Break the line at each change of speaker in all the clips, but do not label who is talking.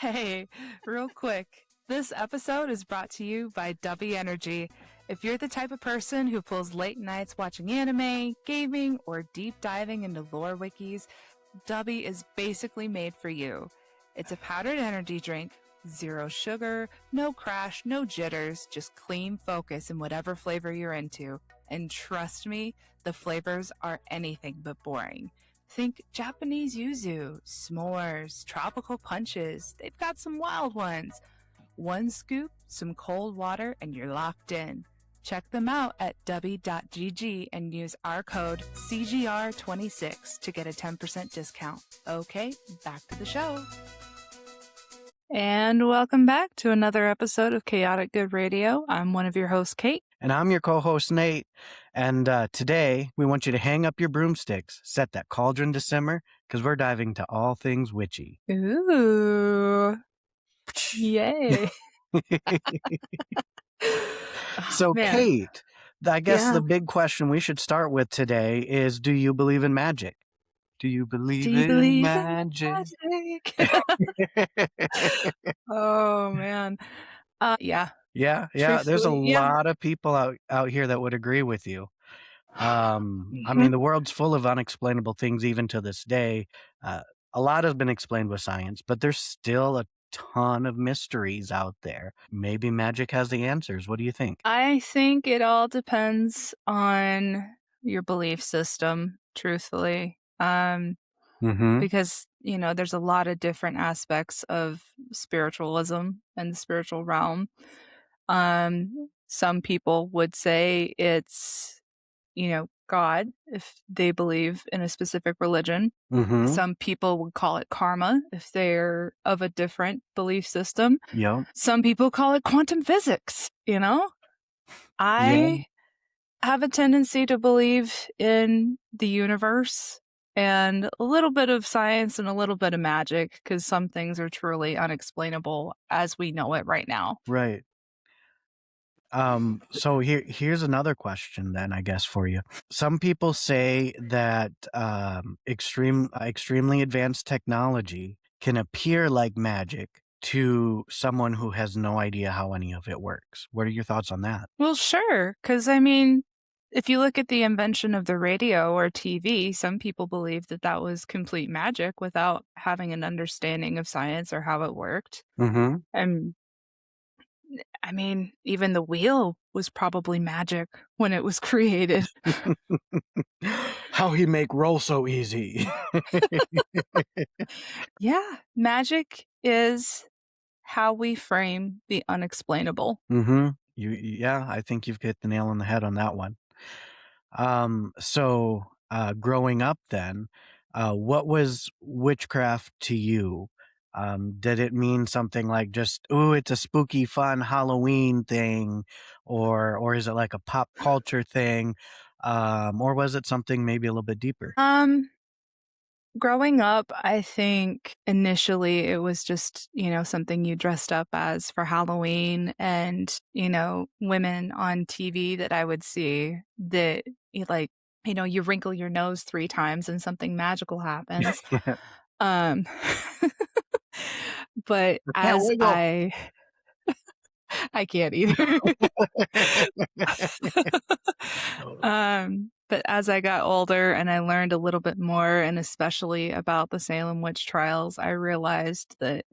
Hey, real quick. This episode is brought to you by W Energy. If you're the type of person who pulls late nights watching anime, gaming, or deep diving into lore wikis, W is basically made for you. It's a powdered energy drink, zero sugar, no crash, no jitters, just clean focus in whatever flavor you're into. And trust me, the flavors are anything but boring. Think Japanese yuzu, s'mores, tropical punches. They've got some wild ones. One scoop, some cold water, and you're locked in. Check them out at w.gg and use our code CGR26 to get a 10% discount. Okay, back to the show. And welcome back to another episode of Chaotic Good Radio. I'm one of your hosts, Kate.
And I'm your co-host, Nate. And today, we want you to hang up your broomsticks, set that cauldron to simmer, because we're diving into all things witchy.
Ooh. Yay.
So,
man.
Kate, I guess the big question we should start with today is, do you believe in magic? Do you believe in magic?
Oh, man. Yeah.
Yeah. There's a lot of people out here that would agree with you. I mean, the world's full of unexplainable things even to this day. A lot has been explained with science, but there's still a ton of mysteries out there. Maybe magic has the answers. What do you think?
I think it all depends on your belief system, truthfully. Because, there's a lot of different aspects of spiritualism and the spiritual realm. Some people would say it's, God, if they believe in a specific religion. Some people would call it karma if they're of a different belief system.
Yeah.
Some people call it quantum physics, I have a tendency to believe in the universe and a little bit of science and a little bit of magic, because some things are truly unexplainable as we know it right now.
Right. So here's another question then, I guess, for you. Some people say that extremely advanced technology can appear like magic to someone who has no idea how any of it works. What are your thoughts on that?
Well, sure, because if you look at the invention of the radio or TV, some people believe that was complete magic without having an understanding of science or how it worked. And even the wheel was probably magic when it was created.
How he make roll so easy.
Yeah, magic is how we frame the unexplainable.
Yeah, I think you've hit the nail on the head on that one. So growing up then, what was witchcraft to you? Did it mean something like just, it's a spooky, fun Halloween thing, or is it like a pop culture thing? Or was it something maybe a little bit deeper?
Growing up, I think initially it was just, something you dressed up as for Halloween, and, women on TV that I would see that you wrinkle your nose 3 times and something magical happens. But as I can't either. But as I got older and I learned a little bit more, and especially about the Salem Witch Trials, I realized that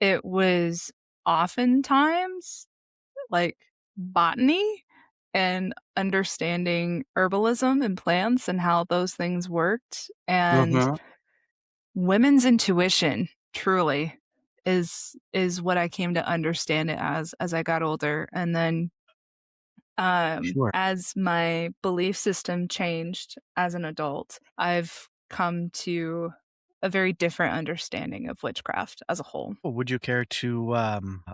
it was oftentimes like botany and understanding herbalism and plants and how those things worked. And women's intuition, truly, is what I came to understand it as I got older. And then as my belief system changed as an adult, I've come to a very different understanding of witchcraft as a whole.
Would you care to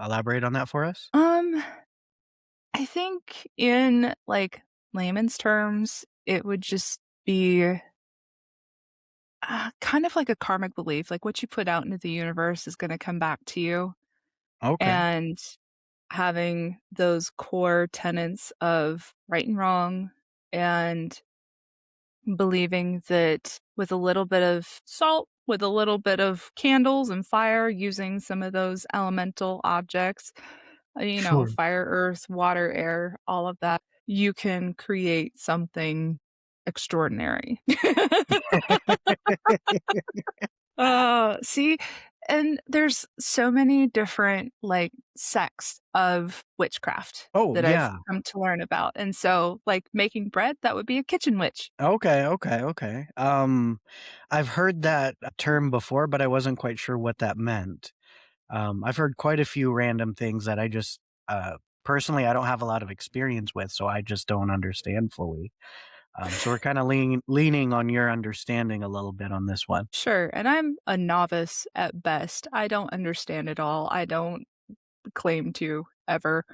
elaborate on that for us?
I think in layman's terms, it would just be kind of like a karmic belief. Like what you put out into the universe is going to come back to you.
Okay.
And having those core tenets of right and wrong, and believing that with a little bit of salt with a little bit of candles and fire using some of those elemental objects,
Sure.
fire, earth, water, air, all of that, you can create something extraordinary. See, and there's so many different, like, sects of witchcraft
Oh,
that I've
yeah.
come to learn about, and so, like, making bread, that would be a kitchen witch.
Okay, okay, okay. I've heard that term before, but I wasn't quite sure what that meant. I've heard quite a few random things that I just, personally, I don't have a lot of experience with, so I just don't understand fully. So we're kinda leaning on your understanding a little bit on this one.
Sure, and I'm a novice at best. I don't understand it all. I don't claim to ever.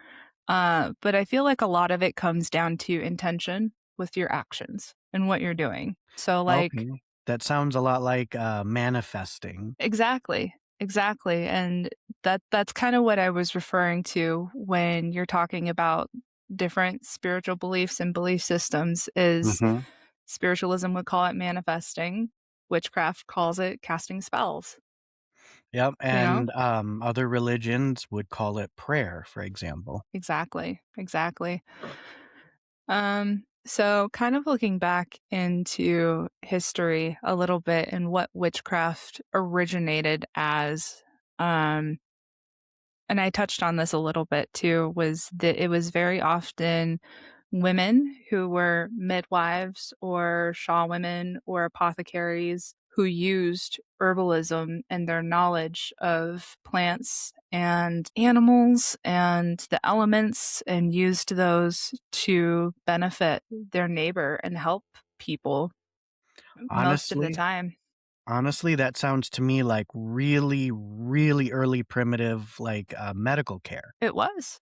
But I feel like a lot of it comes down to intention with your actions and what you're doing. So, like,
Okay. That sounds a lot like, manifesting.
exactly, exactly, and that's kinda what I was referring to when you're talking about different spiritual beliefs and belief systems is
Mhm.
spiritualism would call it manifesting, witchcraft calls it casting spells,
Yep,
you know?
and, other religions would call it prayer, for example.
Exactly, exactly. So kind of looking back into history a little bit and what witchcraft originated as, um, and I touched on this a little bit too, was that it was very often women who were midwives or shaw women or apothecaries who used herbalism and their knowledge of plants and animals and the elements and used those to benefit their neighbor and help people most of the
Honestly
time.
honestly, that sounds to me like really, really early primitive, like, medical care.
It was,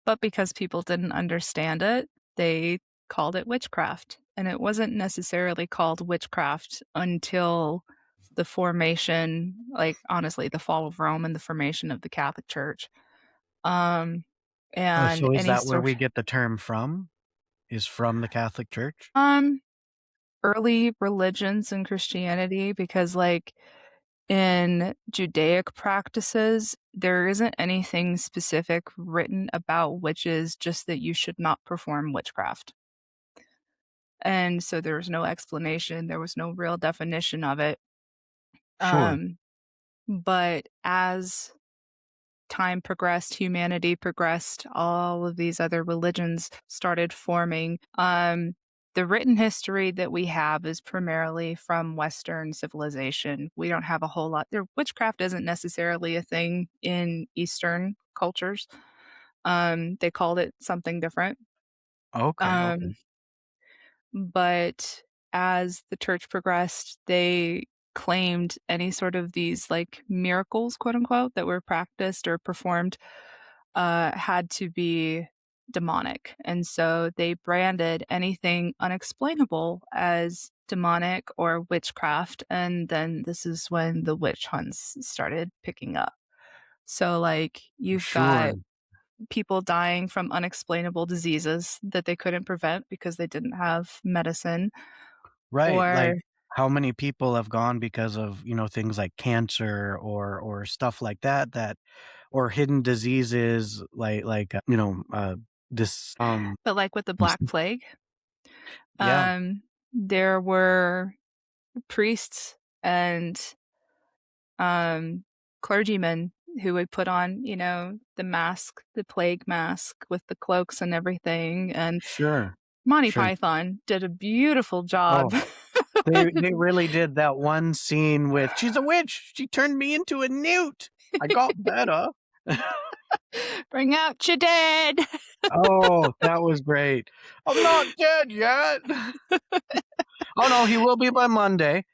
but because people didn't understand it, they called it witchcraft, and it wasn't necessarily called witchcraft until the formation, like, honestly, the fall of Rome and the formation of the Catholic Church. Um,
Oh,
and
so is
any
that where
sort
we get the term from? Is from the Catholic Church?
um, early religions in Christianity because, like, in Judaic practices, there isn't anything specific written about witches, just that you should not perform witchcraft. And so there was no explanation, there was no real definition of it.
Sure.
Um, but as time progressed, humanity progressed, all of these other religions started forming. The written history that we have is primarily from Western civilization. We don't have a whole lot there. Witchcraft isn't necessarily a thing in Eastern cultures. They called it something different.
Okay, okay.
Um, but as the church progressed, they claimed any sort of these like miracles, quote unquote, that were practiced or performed had to be demonic. And so they branded anything unexplainable as demonic or witchcraft. And then this is when the witch hunts started picking up. So, like, you've got
Sure.
people dying from unexplainable diseases that they couldn't prevent because they didn't have medicine,
Right, like,
or
how many people have gone because of, things like cancer or stuff like that or hidden diseases this,
but like with the Black Plague,
yeah,
there were priests and um, clergymen who would put on, the mask, the plague mask with the cloaks and everything. And
sure,
Monty
sure.
Python did a beautiful job.
Oh, they really did that one scene with, "She's a witch, she turned me into a newt. I got better."
Bring out your dead.
Oh, that was great. "I'm not dead yet." "Oh, no, he will be by Monday."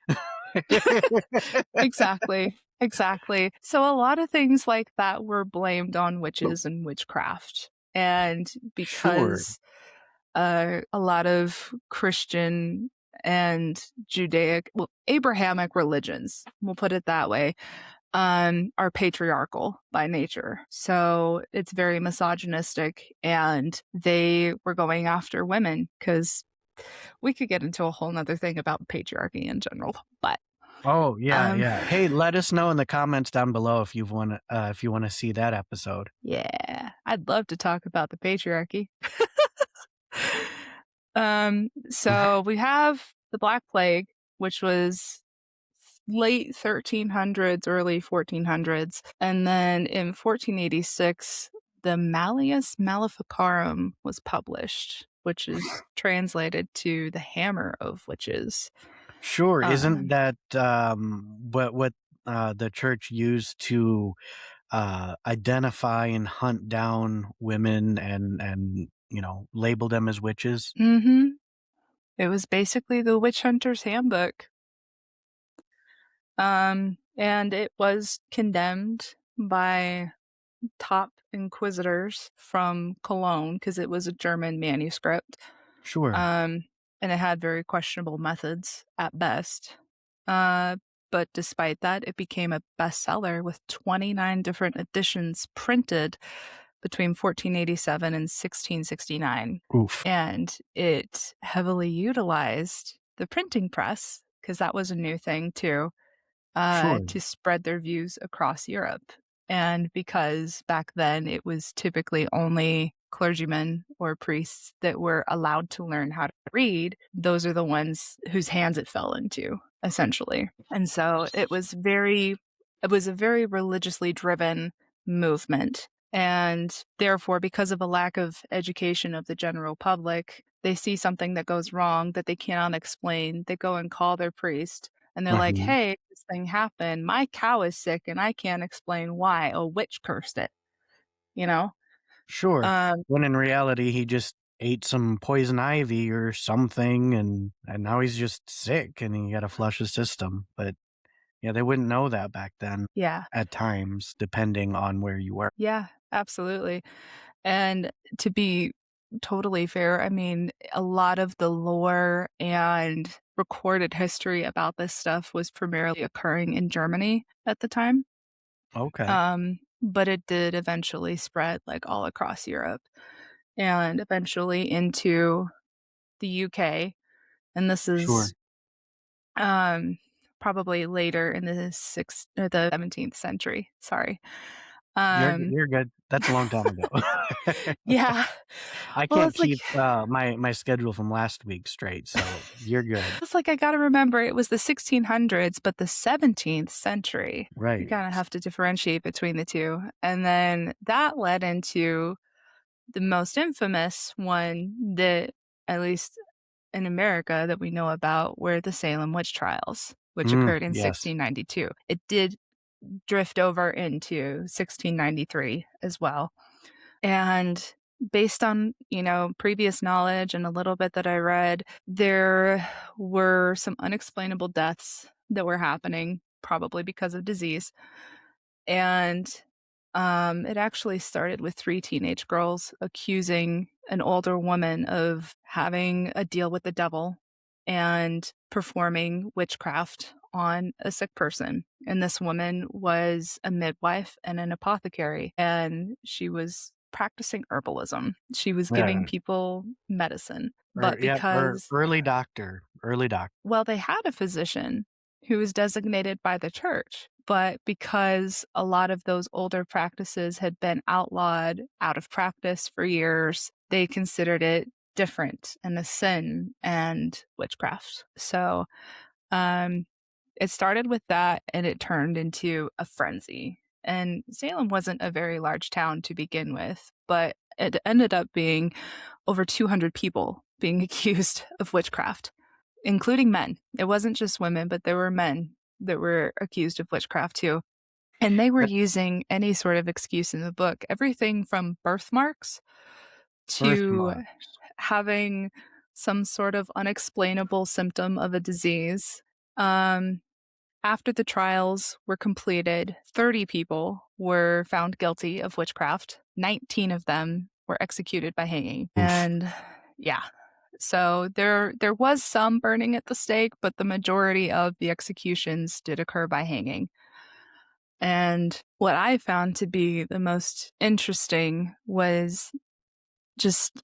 Exactly. Exactly. So a lot of things like that were blamed on witches and witchcraft. And
Sure.
because a lot of Christian and Judaic, well, Abrahamic religions, we'll put it that way, are patriarchal by nature. So it's very misogynistic, and they were going after women because we could get into a whole nother thing about patriarchy in general. But
Oh, yeah,
Um,
yeah. Hey, let us know in the comments down below if you wanna see that episode.
yeah, I'd love to talk about the patriarchy. So we have the Black Plague, which was late 1300s, early 1400s, and then in 1486, the Malleus Maleficarum was published, which is translated to the Hammer of Witches.
Sure, isn't
Um,
that, what, the church used to, identify and hunt down women and, label them as witches?
mhm. It was basically the witch hunter's handbook. And it was condemned by top inquisitors from Cologne because it was a German manuscript.
Sure.
Um, and it had very questionable methods at best. Uh, but despite that, it became a bestseller with 29 different editions printed between 1487 and 1669.
Oof.
And it heavily utilized the printing press because that was a new thing too,
Sure.
to spread their views across Europe. And because back then it was typically only clergymen or priests that were allowed to learn how to read, those are the ones whose hands it fell into, essentially. And so it was a very religiously driven movement. And therefore, because of a lack of education of the general public, they see something that goes wrong that they cannot explain. They go and call their priest and they're like,
Mhm.
"Hey, this thing happened. My cow is sick and I can't explain why. A witch cursed it." You know?
Sure.
Um,
When in reality, he just ate some poison ivy or something, and now he's just sick, and he gotta flush his system, but, yeah, they wouldn't know that back then
yeah.
at times, depending on where you were.
Yeah, absolutely. And to be totally fair, I mean, a lot of the lore and recorded history about this stuff was primarily occurring in Germany at the time.
Okay.
But it did eventually spread like all across Europe and eventually into the UK. And this
Sure.
is um, probably later in the the 17th century. Sorry. Um,
You're good. That's a long time ago.
yeah.
I
Well,
can't
it's like
keep, my schedule from last week straight, so you're good.
it's like I got to remember it was the 1600s, but the 17th century. You
Right.
kind of have to differentiate between the two. And then that led into the most infamous one that, at least in America, that we know about, were the Salem Witch Trials, which occurred in
Yes.
1692. It did drift over into 1693 as well. And based on, previous knowledge and a little bit that I read, there were some unexplainable deaths that were happening, probably because of disease. And it actually started with three teenage girls accusing an older woman of having a deal with the devil and performing witchcraft on a sick person. And this woman was a midwife and an apothecary, and she was practicing herbalism. She was giving
Yeah.
people medicine.
Or
But
yep, or
because
early doctor.
well, they had a physician who was designated by the church, but because a lot of those older practices had been outlawed out of practice for years, they considered it different and a sin and witchcraft. So um, it started with that and it turned into a frenzy. And Salem wasn't a very large town to begin with, but it ended up being over 200 people being accused of witchcraft, including men. It wasn't just women, but there were men that were accused of witchcraft too. And they were
That
using any sort of excuse in the book, everything from birthmarks to
birthmarks.
having some sort of unexplainable symptom of a disease. Um, After the trials were completed, 30 people were found guilty of witchcraft. 19 of them were executed by hanging.
Oof.
And yeah. So there was some burning at the stake, but the majority of the executions did occur by hanging. And what I found to be the most interesting was just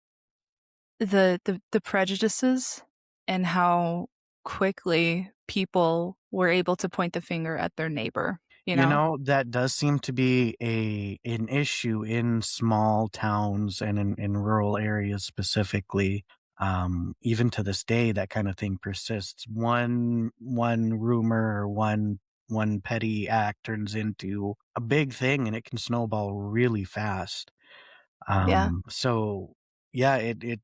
the prejudices and how quickly people were able to point the finger at their neighbor, you
You
know?
know, that does seem to be an issue in small towns and in rural areas specifically. Even to this day, that kind of thing persists. One rumor or one petty act turns into a big thing, and it can snowball really fast.
Yeah,
So yeah,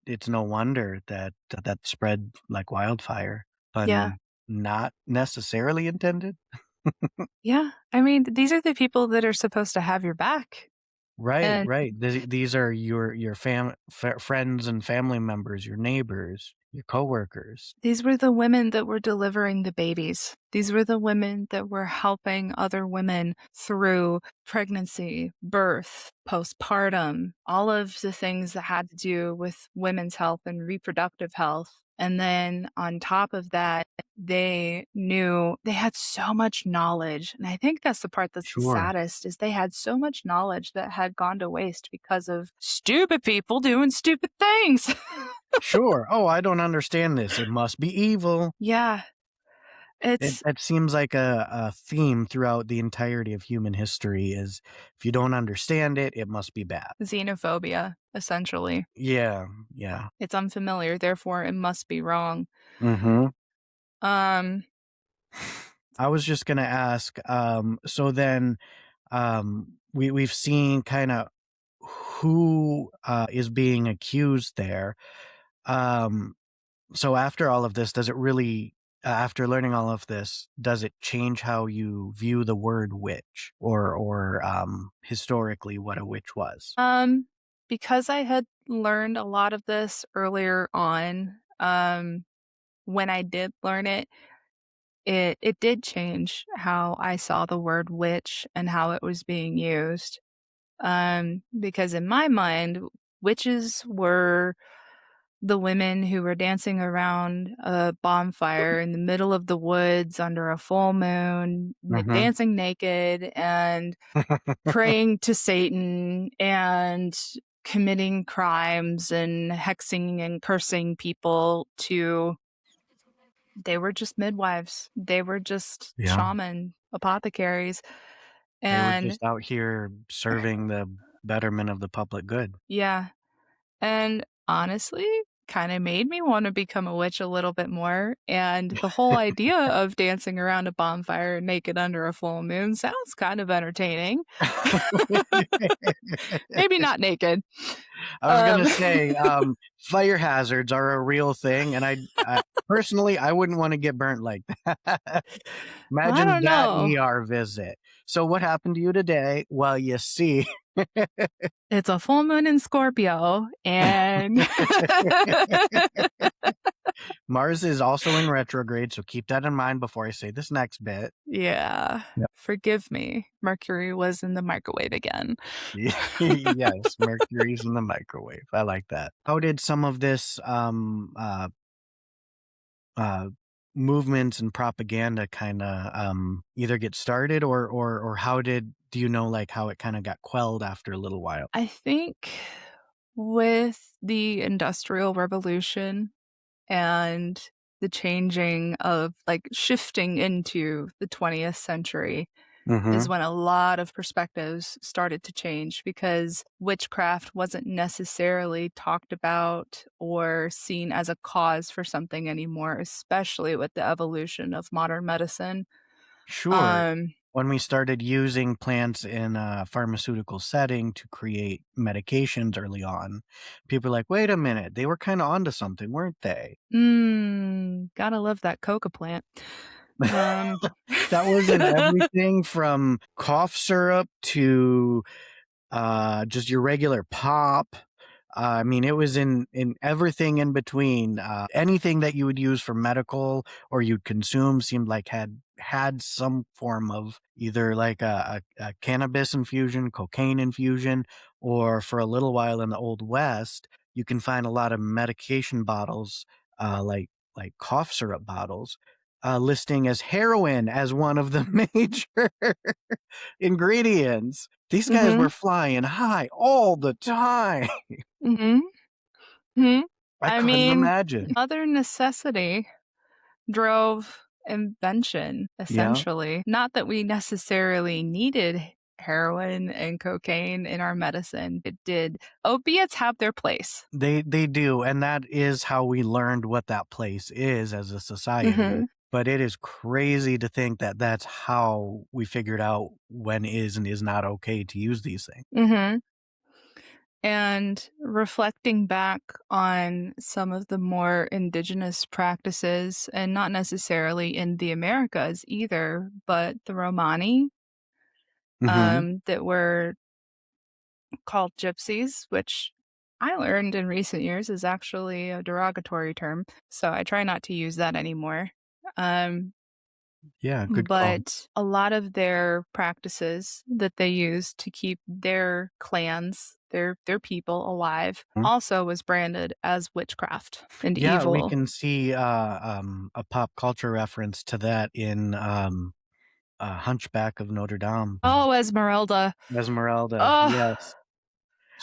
it's no wonder that that spread like wildfire,
yeah,
pun not necessarily intended.
yeah. I mean, these are the people that are supposed to have your back,
Right,
and
right. These are your friends and family members, your neighbors, your coworkers.
these were the women that were delivering the babies. These were the women that were helping other women through pregnancy, birth, postpartum, all of the things that had to do with women's health and reproductive health. And then on top of that, they had so much knowledge. And I think that's the part that's the
Sure,
saddest is they had so much knowledge that had gone to waste because of stupid people doing stupid things.
sure. Oh, I don't understand this. It must be evil.
Yeah,
It
it's
that seems like a theme throughout the entirety of human history is if you don't understand it, it must be bad.
xenophobia, essentially.
Yeah, yeah.
It's unfamiliar, therefore it must be wrong.
Mhm.
Um,
I was just gonna ask, so then, we've seen kinda who, is being accused there. Um, so after all of this, does it really after learning all of this, does it change how you view the word witch or historically what a witch was?
um, because I had learned a lot of this earlier on, when I did learn it, it did change how I saw the word witch and how it was being used. Because in my mind, witches were the women who were dancing around a bonfire in the middle of the woods under a full moon,
Mhm.
dancing naked and praying to Satan and committing crimes and hexing and cursing people to they were just midwives. They were just
Yeah.
shaman apothecaries.
They were
And
just out here serving the betterment of the public good.
yeah, and honestly, kinda made me wanna become a witch a little bit more, and the whole idea of dancing around a bonfire naked under a full moon sounds kind of entertaining. Maybe not naked.
I was
Um,
gonna say, fire hazards are a real thing, and I personally, I wouldn't wanna get burnt like that.
I
Imagine
don't
that
know.
ER visit. "So what happened to you today?" "Well, you see."
It's a full moon in Scorpio, and
Mars is also in retrograde, so keep that in mind before I say this next bit.
yeah,
Yep.
forgive me. Mercury was in the microwave again.
Yes, Mercury's in the microwave. I like that. How did some of this, uh, movements and propaganda kinda, either get started or how do you know, like, how it kinda got quelled after a little while?
I think with the Industrial Revolution and the changing of like shifting into the 20th century is
Mhm.
when a lot of perspectives started to change because witchcraft wasn't necessarily talked about or seen as a cause for something anymore, especially with the evolution of modern medicine.
Sure.
Um,
When we started using plants in a pharmaceutical setting to create medications early on, people were like, "Wait a minute, they were kinda onto something, weren't they?"
gotta love that coca plant. Um,
That was in everything from cough syrup to, just your regular pop. I mean, it was in everything in between. Anything that you would use for medical or you'd consume seemed like had some form of either like a cannabis infusion, cocaine infusion, or for a little while in the Old West, you can find a lot of medication bottles, like cough syrup bottles, listing as heroin as one of the major ingredients. These guys
mhm,
were flying high all the time.
mhm, mhm.
I
I
couldn't
mean,
imagine.
other necessity drove invention,
Yeah.
essentially. Not that we necessarily needed heroin and cocaine in our medicine. It did. Opiates have their place.
They do, and that is how we learned what that place is as a society,
Mhm.
but it is crazy to think that that's how we figured out when is and is not okay to use these things.
Mhm. And reflecting back on some of the more indigenous practices, and not necessarily in the Americas either, but the Romani,
Mhm.
that were called gypsies, which I learned in recent years is actually a derogatory term. So I try not to use that anymore. Um,
Yeah, good call.
but a lot of their practices that they use to keep their clans, their people alive,
Mm.
also was branded as witchcraft and
Yeah, we
evil.
can see, a pop culture reference to that in, Hunchback of Notre Dame.
Oh, Esmeralda.
Esmeralda,
Oh,
yes.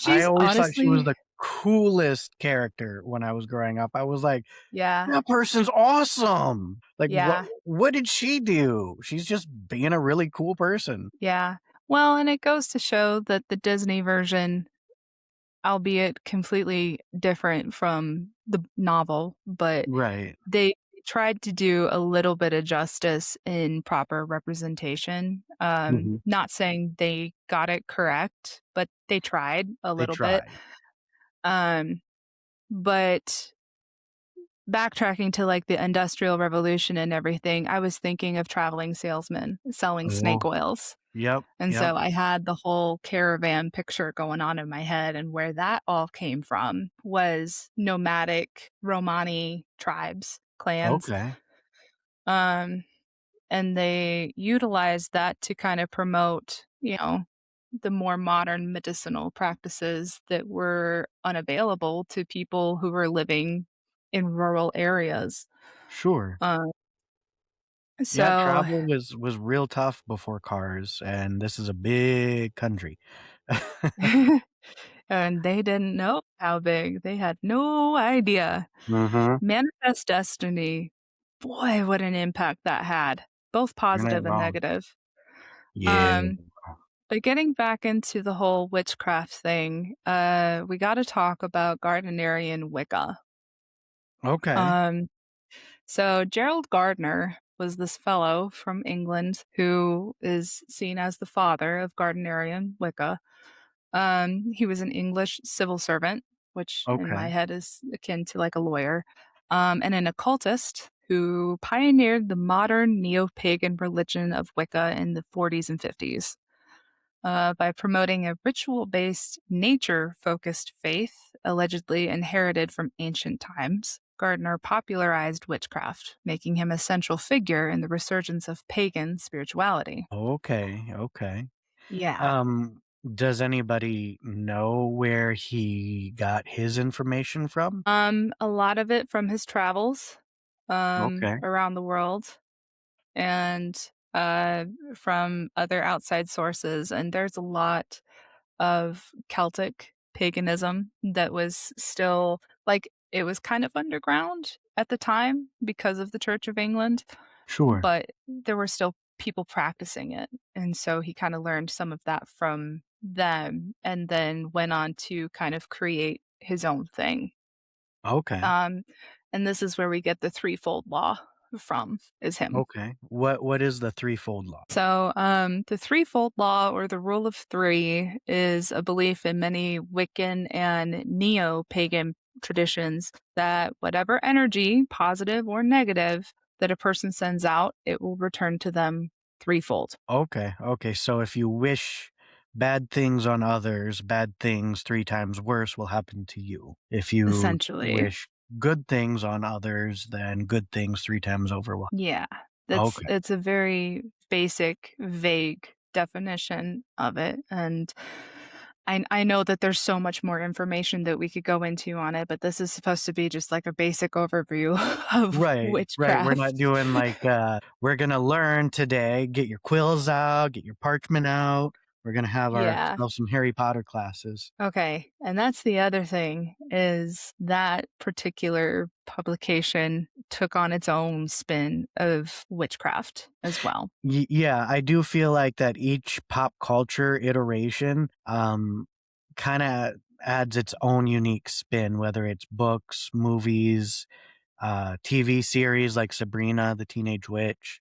I
she's
always thought she was
honestly,
the coolest character when I was growing up. I was like,
yeah,
"That person's awesome!" Like,
yeah,
what did she do? She's just being a really cool person.
yeah. Well, and it goes to show that the Disney version, albeit completely different from the novel, but
Right.
they tried to do a little bit of justice in proper representation.
Mhm.
Not saying they got it correct, but they tried a
They
little bit.
tried.
Um, but backtracking to like the Industrial Revolution and everything, I was thinking of traveling salesmen selling snake
Oh.
oils.
Yep,
And
yep.
so I had the whole caravan picture going on in my head, and where that all came from was nomadic Romani tribes, clans.
Okay.
Um, and they utilized that to kind of promote, the more modern medicinal practices that were unavailable to people who were living in rural areas.
Sure.
Um,
Yeah,
so
travel was real tough before cars, and this is a big country.
and they didn't know how big. They had no idea.
Mhm.
Manifest Destiny, boy, what an impact that had, both
You're not
positive and
wrong.
negative.
Yeah.
Um, but getting back into the whole witchcraft thing, we gotta talk about Gardenerian Wicca.
Okay.
Um, so Gerald Gardner was this fellow from England who is seen as the father of Gardenerian Wicca. He was an English civil servant, which in my
Okay.
head is akin to like a lawyer, and an occultist who pioneered the modern neo pagan religion of Wicca in the 40s and 50s. By promoting a ritual based, nature focused faith, allegedly inherited from ancient times, Gardner popularized witchcraft, making him a central figure in the resurgence of pagan spirituality.
Okay, okay.
Yeah.
Um, does anybody know where he got his information from?
A lot of it from his travels
Okay.
around the world, and from other outside sources. And there's a lot of Celtic paganism that was still like it was kind of underground at the time because of the Church of England,
Sure.
but there were still people practicing it. And so he kind of learned some of that from them and then went on to kind of create his own thing.
Okay.
Um, and this is where we get the threefold law from, is him.
Okay. What is the threefold law?
So, the threefold law or the rule of three is a belief in many Wiccan and neo pagan traditions that whatever energy, positive or negative, that a person sends out, it will return to them threefold,
Okay. Okay. So if you wish bad things on others, bad things 3 times worse will happen to you. If you
essentially.
wish good things on others, then good things 3 times over will.
Yeah,
Okay.
it's a very basic, vague definition of it, and I know that there's so much more information that we could go into on it, but this is supposed to be just like a basic overview of
Right, right, we're not
witchcraft.
doing like, "We're gonna learn today." Get your quills out, get your parchment out. We're gonna have
Yeah.
ourselves some Harry Potter classes.
Okay, and that's the other thing is that particular publication took on its own spin of witchcraft as well.
Yeah, I do feel like that each pop culture iteration, kinda adds its own unique spin, whether it's books, movies, TV series like Sabrina the Teenage Witch,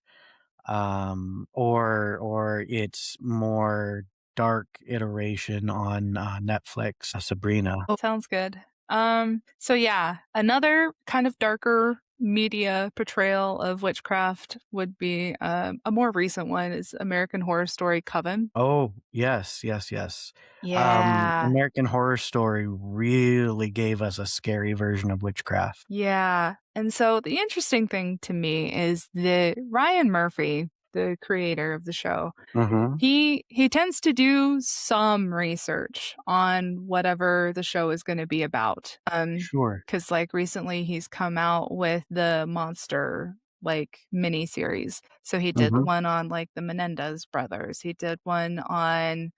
or it's more dark iteration on, Netflix, Sabrina.
Oh, sounds good. So yeah, another kind of darker media portrayal of witchcraft would be a more recent one is American Horror Story Coven.
Oh, yes, yes, yes.
Yeah.
American Horror Story really gave us a scary version of witchcraft.
Yeah. And so the interesting thing to me is that Ryan Murphy, the creator of the show,
Mhm.
he tends to do some research on whatever the show is gonna be about.
Sure.
Because like, recently he's come out with the monster, like, mini series. So he did
Mhm.
one on, like, the Menendez brothers. He did one on,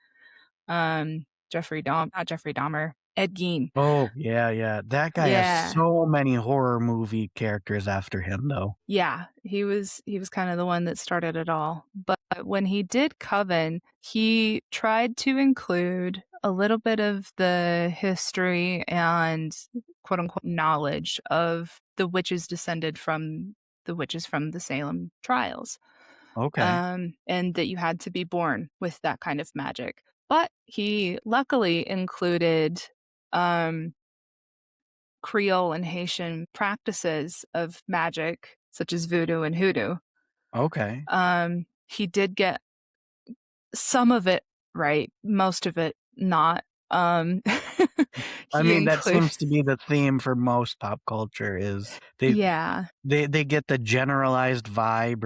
not Jeffrey Dahmer, Ed Gein.
Oh, yeah, yeah. That guy has
Yeah.
so many horror movie characters after him, though.
Yeah, he was kinda the one that started it all, but when he did Coven, he tried to include a little bit of the history and quote unquote knowledge of the witches descended from the witches from the Salem trials,
Okay.
and that you had to be born with that kind of magic. But he luckily included, um Creole and Haitian practices of magic, such as voodoo and hoodoo.
Okay.
He did get some of it right, most of it not.
I
He
mean, that
include
seems to be the theme for most pop culture is
Yeah,
they get the generalized vibe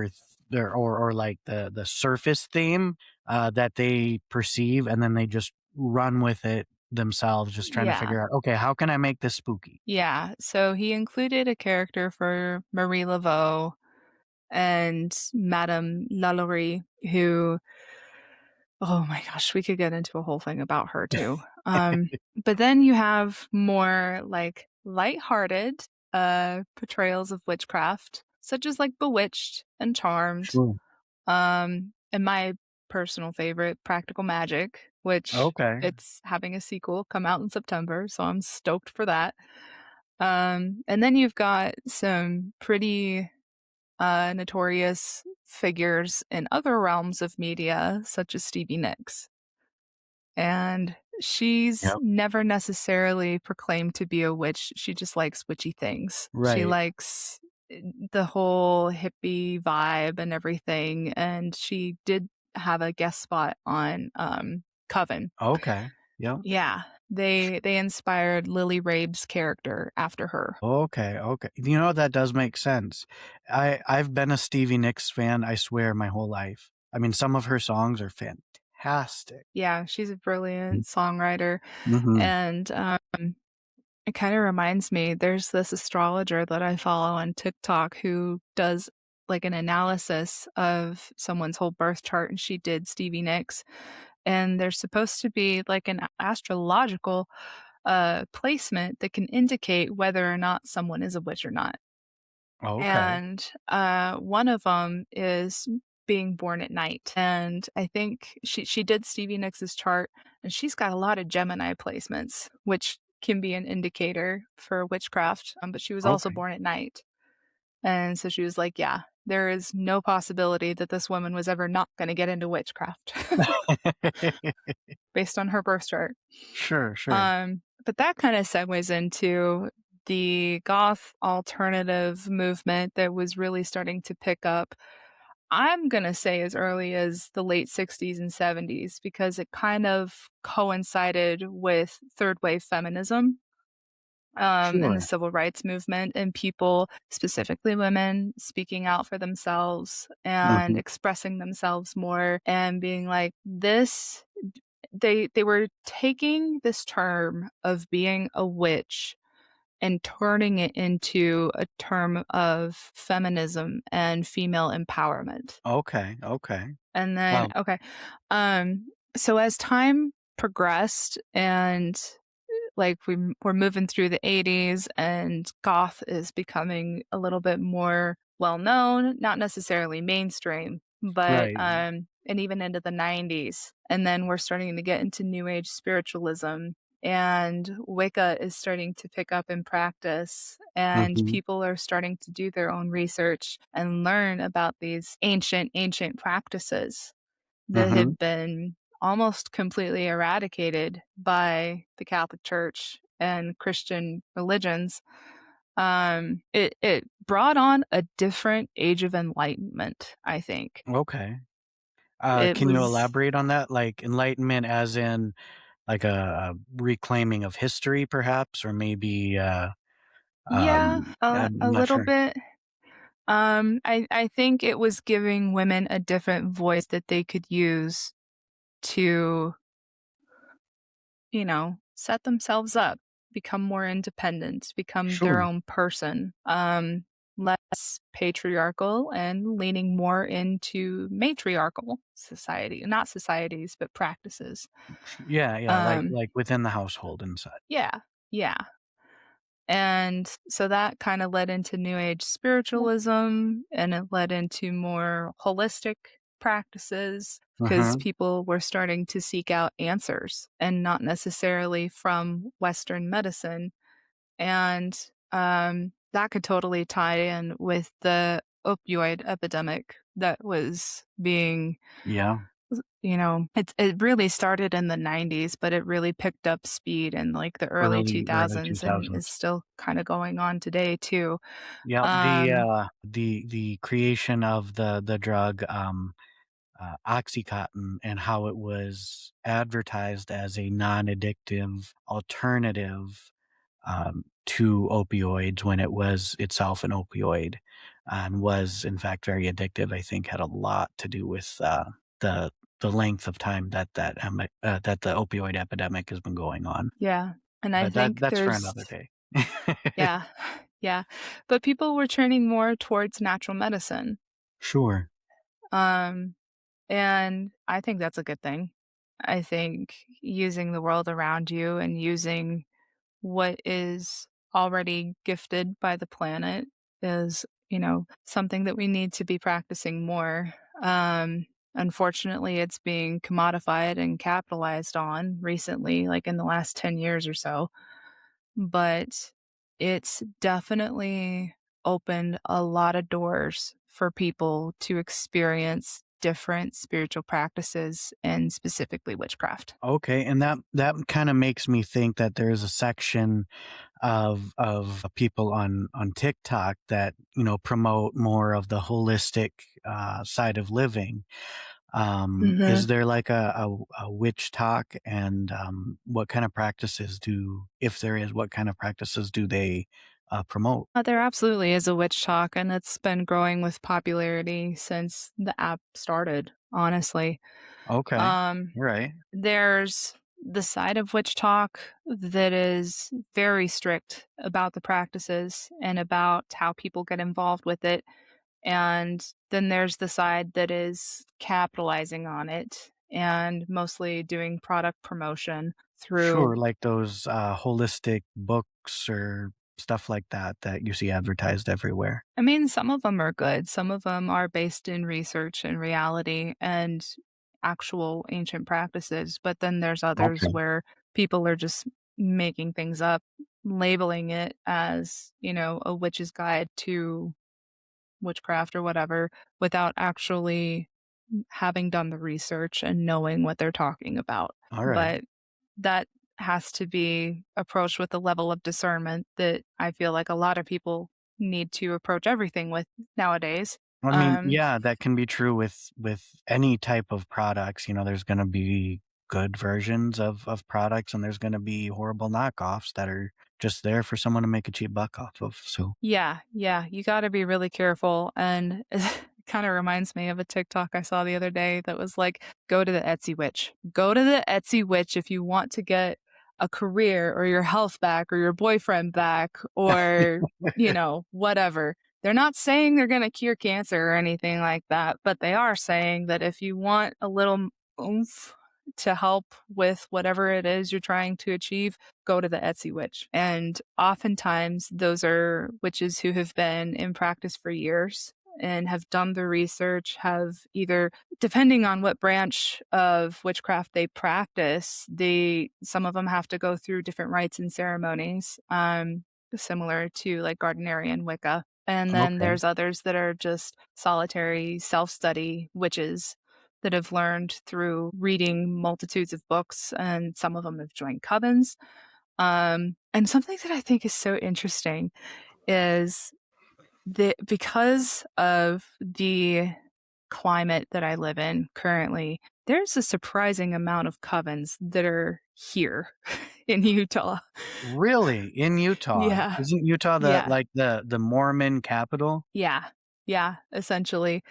or like the surface theme, that they perceive, and then they just run with it themselves, just trying to
yeah,
figure out, "Okay, how can I make this spooky?"
yeah. So he included a character for Marie Laveau and Madame Lalaurie, who oh my gosh, we could get into a whole thing about her too. But then you have more like lighthearted portrayals of witchcraft, such as like Bewitched and Charmed.
Sure.
And my personal favorite, Practical Magic, which
Okay.
it's having a sequel come out in September, so I'm stoked for that. And then you've got some pretty notorious figures in other realms of media, such as Stevie Nicks. And she's
Yep.
never necessarily proclaimed to be a witch. She just likes witchy things. She
Right.
likes the whole hippie vibe and everything. And she did have a guest spot on Coven.
Okay. Yep.
Yeah. They inspired Lily Rabe's character after her.
Okay, okay. You know, that does make sense. I've been a Stevie Nicks fan, I swear, my whole life. I mean, some of her songs are fantastic.
Yeah, she's a
Mm.
brilliant songwriter.
Mhm.
And it kind of reminds me, there's this astrologer that I follow on TikTok who does like an analysis of someone's whole birth chart, and she did Stevie Nicks. And there's supposed to be like an astrological placement that can indicate whether or not someone is a witch or not.
Okay,
And one of them is being born at night. And I think she did Stevie Nicks's chart, and she's got a lot of Gemini placements, which can be an indicator for witchcraft. But she was also
okay.
born at night, and so she was like, "Yeah, there is no possibility that this woman was ever not going to get into witchcraft based on her birth chart."
Sure, sure.
But that kind of segues into the goth alternative movement that was really starting to pick up. I'm going to say as early as the late 60s and 70s because it kind of coincided with third wave feminism and the
Sure.
civil rights movement, and people, specifically women, speaking out for themselves and
Mhm.
expressing themselves more and being like, this they were taking this term of being a witch and turning it into a term of feminism and female empowerment.
Okay, okay.
And then
Wow.
okay. Um So as time progressed and like we're moving through the 80s and goth is becoming a little bit more well known, not necessarily mainstream, but
Right.
and even into the 90s. And then we're starting to get into new age spiritualism, and Wicca is starting to pick up in practice, and
Mhm.
people are starting to do their own research and learn about these ancient practices that
Mhm.
had been almost completely eradicated by the Catholic Church and Christian religions. It brought on a different age of enlightenment, I think.
Okay.
It
Can you
was
elaborate on that? Like enlightenment as in like a reclaiming of history perhaps, or maybe,
yeah,
I'm
a
not
little
sure.
bit. I think it was giving women a different voice that they could use to, set themselves up, become more independent, become their
Sure.
own person, less patriarchal and leaning more into matriarchal society, not societies, but practices.
Yeah, yeah,
Um,
like within the household and such.
yeah, yeah. And so that kind of led into New Age spiritualism, and it led into more holistic practices because
Mhm.
people were starting to seek out answers and not necessarily from Western medicine. And that could totally tie in with the opioid epidemic that was being,
Yeah,
it really started in the 90s, but it really picked up speed in like the early
early
2000s and is
2000s.
still kind of going on today too.
Yep,
Um,
the creation of the drug, Oxycontin, and how it was advertised as a non-addictive alternative, to opioids when it was itself an opioid, and was in fact very addictive, I think had a lot to do with, the the length of time that the opioid epidemic has been going on.
yeah. And I
But
think
that's for
there's,
another day.
yeah, yeah. But people were turning more towards natural medicine.
Sure.
Um, And I think that's a good thing. I think using the world around you and using what is already gifted by the planet is, something that we need to be practicing more. Unfortunately, it's being commodified and capitalized on recently, like in the last 10 years or so. But it's definitely opened a lot of doors for people to experience different spiritual practices and specifically witchcraft.
Okay, and that kinda makes me think that there's a section of people on TikTok that, promote more of the holistic, side of living. Is
Mhm.
there like a witch talk, and, what kind of practices do if there is, what kind of practices do they, promote?
There absolutely is a witch talk, and it's been growing with popularity since the app started, honestly.
Okay.
Um,
You're right.
there's the side of witch talk that is very strict about the practices and about how people get involved with it. And then there's the side that is capitalizing on it and mostly doing product promotion
Sure,
through.
like those, holistic books or stuff like that that you see advertised everywhere.
I mean, some of them are good. Some of them are based in research and reality and actual ancient practices, but then there's others
Okay.
where people are just making things up, labeling it as, a witch's guide to witchcraft or whatever without actually having done the research and knowing what they're talking about.
Alright.
But that has to be approached with a level of discernment that I feel like a lot of people need to approach everything with nowadays.
I mean,
Um,
yeah, that can be true with any type of products. There's gonna be good versions of products, and there's gonna be horrible knockoffs that are just there for someone to make a cheap buck off of, so
yeah, yeah, you got to be really careful. And it kind of reminds me of a TikTok I saw the other day that was like, go to the Etsy witch. Go to the Etsy witch if you want to get a career or your health back or your boyfriend back or, whatever. They're not saying they're going to cure cancer or anything like that, but they are saying that if you want a little oomph to help with whatever it is you're trying to achieve, go to the Etsy witch. And oftentimes, those are witches who have been in practice for years and have done the research, have either, depending on what branch of witchcraft they practice, some of them have to go through different rites and ceremonies, similar to like Gardenerian Wicca. And then
Okay.
there's others that are just solitary self-study witches that have learned through reading multitudes of books, and some of them have joined covens. And something that I think is so interesting is that because of the climate that I live in currently, there's a surprising amount of covens that are here in Utah.
Really? In Utah?
Yeah.
Isn't Utah
Yeah.
the Mormon capital?
Yeah. Yeah, essentially.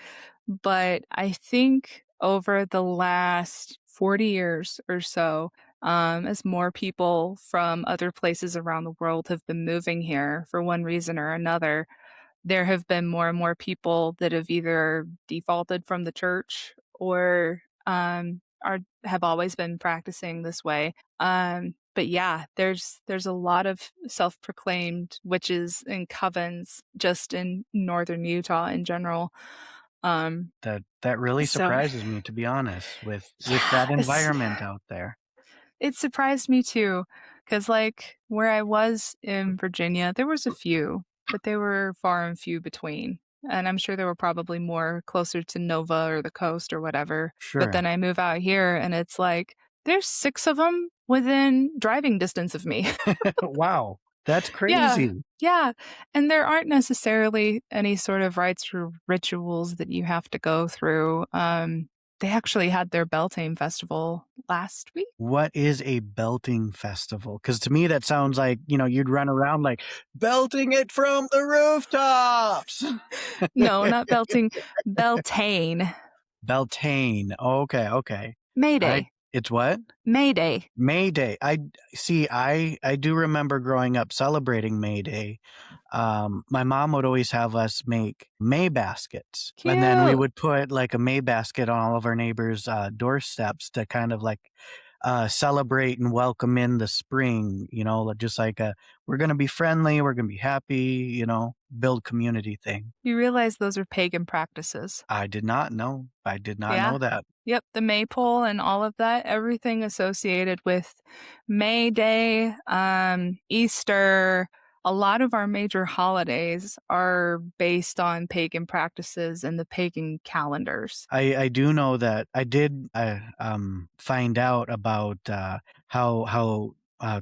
But I think over the last 40 years or so, as more people from other places around the world have been moving here for one reason or another, there have been more and more people that have either defaulted from the church or have always been practicing this way. But yeah, there's a lot of self-proclaimed witches and covens just in northern Utah in general.
That really
So
surprises me, to be honest, with
yeah,
that environment out there.
it surprised me too, because like where I was in Virginia, there was a few, but they were far and few between. And I'm sure there were probably more closer to Nova or the coast or whatever. But
Sure.
then I move out here and it's like there's 6 of them within driving distance of me.
Wow, that's
Yeah.
crazy.
Yeah. And there aren't necessarily any sort of rites or rituals that you have to go through. They actually had their Beltane festival last week.
What is a belting festival? Because to me, that sounds like, you'd run around like, "Belting it from the rooftops!"
No, not belting, Beltane.
Beltane. Okay, okay.
Mayday.
It's what?
Mayday.
May Day. I do remember growing up celebrating May Day. My mom would always have us make May baskets, and then we
Cute.
would put like a May basket on all of our neighbors' doorsteps to kind of like celebrate and welcome in the spring. Just like we're gonna be friendly, we're gonna be happy. Build community thing.
You realize those are pagan practices.
I did not know. I did not
Yeah.
know that.
Yep, the maypole and all of that, everything associated with May Day, Easter, a lot of our major holidays are based on pagan practices and the pagan calendars.
I do know that I did find out about how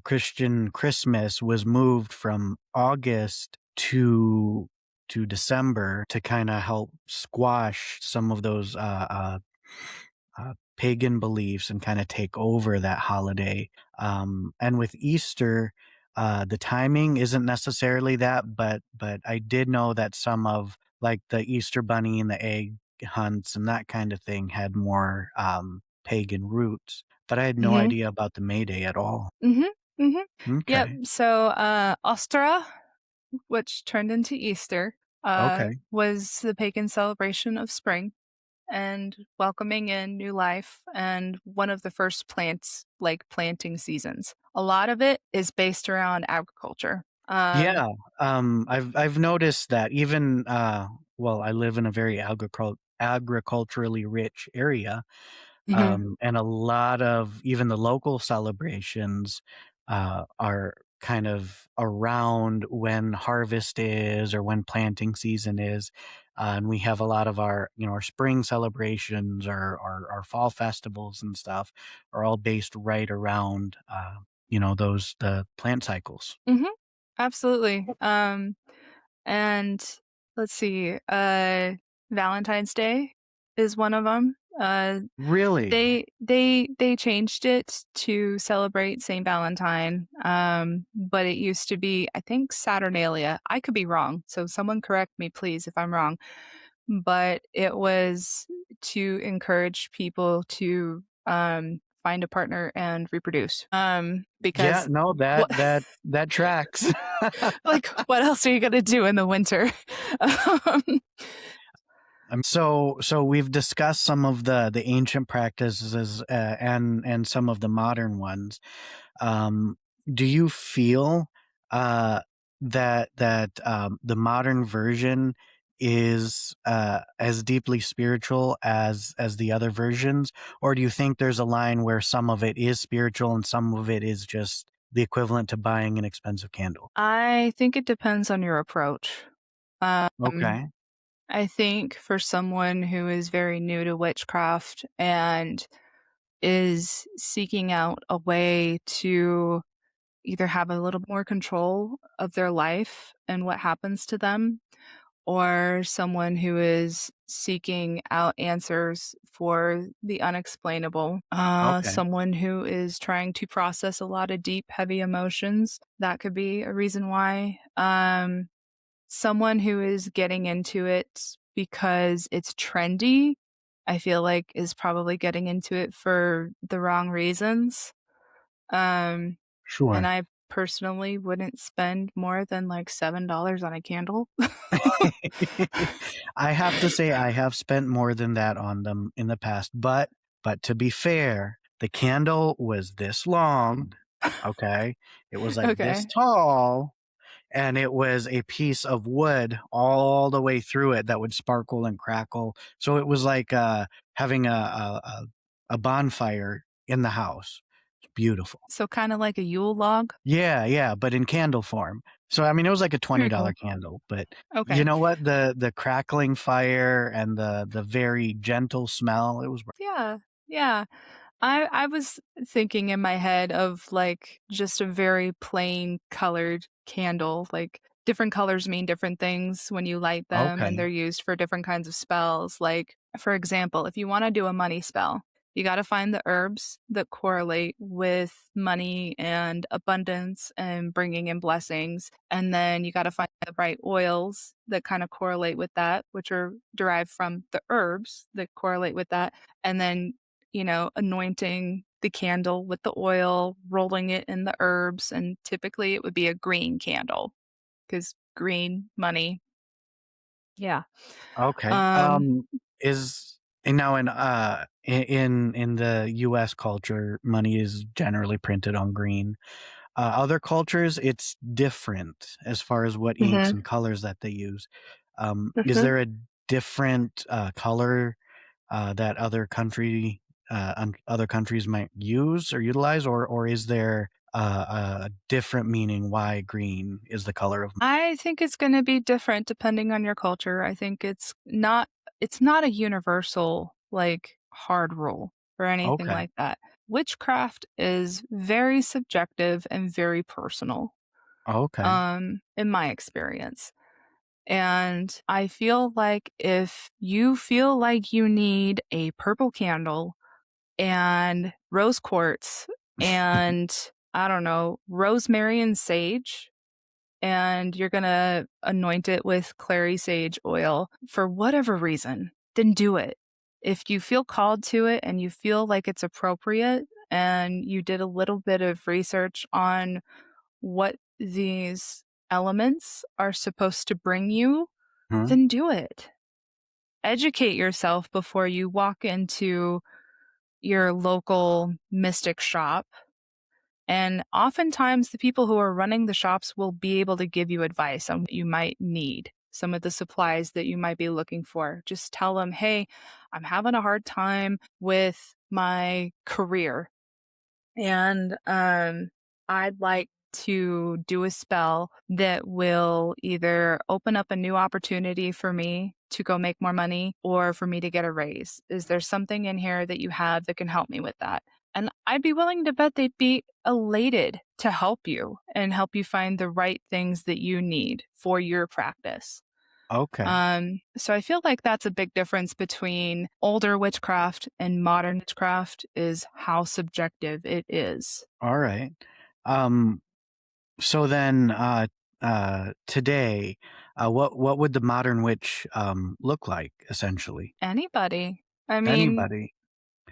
Christian Christmas was moved from August to December to kind of help squash some of those pagan beliefs and kind of take over that holiday. And with Easter, the timing isn't necessarily that, but I did know that some of like the Easter bunny and the egg hunts and that kind of thing had more pagan roots. But I had no
Mhm.
idea about the May Day at all.
Mhm. Mhm. Yep.
Okay.
So, Ostra, which turned into Easter,
Okay.
was the pagan celebration of spring and welcoming in new life and one of the first planting seasons. A lot of it is based around agriculture.
Yeah. I've noticed that even well, I live in a very agriculturally rich area.
Mhm.
And a lot of even the local celebrations are kind of around when harvest is or when planting season is. And we have a lot of our spring celebrations or our fall festivals and stuff are all based right around, the plant cycles.
Mhm. Absolutely. And let's see, Valentine's Day is one of them.
Really?
They changed it to celebrate Saint Valentine, but it used to be, I think, Saturnalia. I could be wrong, so someone correct me, please, if I'm wrong. But it was to encourage people to find a partner and reproduce.
Yeah,
Because
no,
what
that tracks.
like what else are you gonna do in the winter? um,
So we've discussed some of the ancient practices and some of the modern ones. Um, do you feel uh, that the modern version is as deeply spiritual as the other versions, or do you think there's a line where some of it is spiritual and some of it is just the equivalent to buying an expensive candle?
I think it depends on your approach. Um,
Okay,
I think for someone who is very new to witchcraft and is seeking out a way to either have a little more control of their life and what happens to them, or someone who is seeking out answers for the unexplainable,
okay,
someone who is trying to process a lot of deep, heavy emotions. That could be a reason why. Someone who is getting into it because it's trendy, I feel like is probably getting into it for the wrong reasons. Um, and
sure.
I personally wouldn't spend more than like $7 on a candle.
I have to say I have spent more than that on them in the past, but to be fair, the candle was this long, okay? It was like this
Okay.
tall, and it was a piece of wood all the way through it that would sparkle and crackle. So it was like having a bonfire in the house. It's beautiful.
So kinda like a Yule log?
Yeah, yeah, but in candle form. So, I mean, it was like a
Very
$20
cool.
candle, but you
Okay.
know what? The crackling fire and the very gentle smell, it was
Yeah, yeah. I was thinking in my head of, like, just a very plain colored candle, like, different colors mean different things when you light them, and
okay.
they're used for different kinds of spells, like, for example, if you wanna do a money spell, you gotta find the herbs that correlate with money and abundance and bringing in blessings, and then you gotta find the right oils that kinda correlate with that, which are derived from the herbs that correlate with that, and then anointing the candle with the oil, rolling it in the herbs, and typically it would be a green candle because green money. Yeah.
Okay.
Um,
Is and now in the US culture, money is generally printed on green. Other cultures, it's different as far as what inks
mhm,
and colors that they use. Is
mhm.
there a different color that other countries might use or utilize, or is there a different meaning why green is the color of?
I think it's gonna be different depending on your culture. I think it's not a universal, like, hard rule or anything
Okay,
like that. Witchcraft is very subjective and very personal,
okay,
in my experience. And I feel like if you feel like you need a purple candle and rose quartz and I don't know, rosemary and sage, and you're going to anoint it with clary sage oil for whatever reason, then do it. If you feel called to it and you feel like it's appropriate and you did a little bit of research on what these elements are supposed to bring you,
mhm,
then do it. Educate yourself before you walk into your local mystic shop. And oftentimes, the people who are running the shops will be able to give you advice on what you might need, some of the supplies that you might be looking for. Just tell them, hey, I'm having a hard time with my career. And I'd like to do a spell that will either open up a new opportunity for me to go make more money or for me to get a raise. Is there something in here that you have that can help me with that? And I'd be willing to bet they'd be elated to help you and help you find the right things that you need for your practice.
okay,
So I feel like that's a big difference between older witchcraft and modern witchcraft is how subjective it is.
alright. Um, so then, today, what would the modern witch, look like, essentially?
Anybody. I mean,
Anybody.